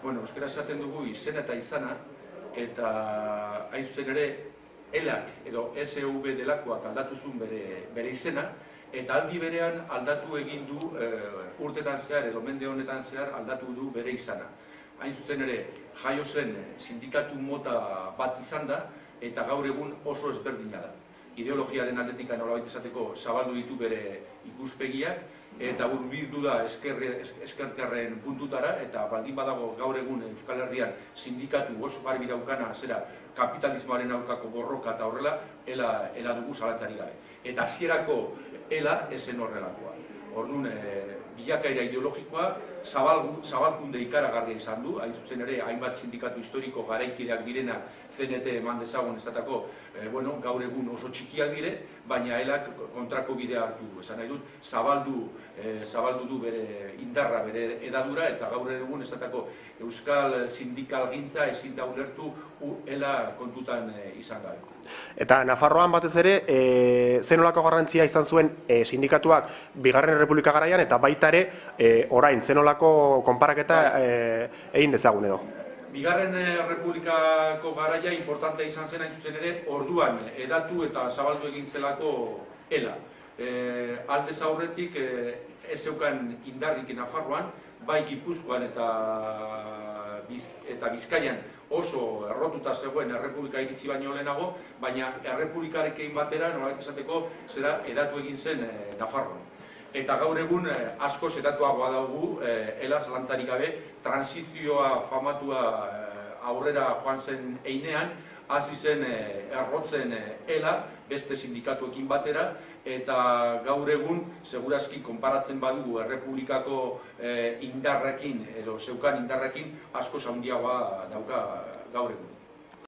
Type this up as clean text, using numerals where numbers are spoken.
Euskara esaten dugu izena eta izana, eta hain zuzen ere, elak edo SV delakoak aldatu zuen bere izena, eta aldi berean aldatu egin du urtetan zehar edo mende honetan zehar aldatu du bere izana. Hain zuzen ere, jaio zen sindikatu mota bat izan da, eta gaur egun oso ezberdina da. Ideologiaren aldetik nolabait esateko zabaldu ditu bere ikuspegiak, eta hurbildu da ezkertiarren puntutara, eta baldin badago gaur egun Euskal Herrian sindikatu oso garbi daukana zera kapitalismoaren aurkako borroka eta horrela, ela dugu zalantzarik gabe. Eta hasierako ela esen horrelakoa. Orduan, bilakaera ideologikoa zabalkunde ikaragarria izan du, hain zuzen ere, hainbat sindikatu historiko garaikideak direna CNT eman dezagun ezatako, gaur egun oso txikiak dire, baina elak kontrako bidea hartu du. Esan nahi dut, zabaldu du bere indarra, bere edadura, eta gaur egun ezatako Euskal Sindikal gintza ezin da ulertu ela kontutan izan gabe. Eta Nafarroan batez ere, zenolako garrantzia izan zuen sindikatuak Bigarren Errepublika garaian, eta baita ere, orain, zenolako konparaketa egin dezagun edo? Bigarren Errepublikako garaia importantea izan zen hain zuzen ere, orduan edatu eta zabaldu egin zelako ela. Aldez aurretik ez zeukan indarrik Nafarroan, bai Gipuzkoan eta Bizkaian oso errotuta zegoen Errepublika iritsi baino lehenago, baina Errepublikarekin batera, nolabait esateko, zera edatu egin zen Nafarroan. Eta gaur egun asko edatuagoa dugu, ela zalantzarik gabe, transizioa famatua aurrera joan zen einean, hasi zen errotzen ela, beste sindikatuekin batera, eta gaur egun, segurazki, konparatzen badugu Errepublikako indarrekin, edo zeukan indarrekin, asko handiagoa dauka gaur egun.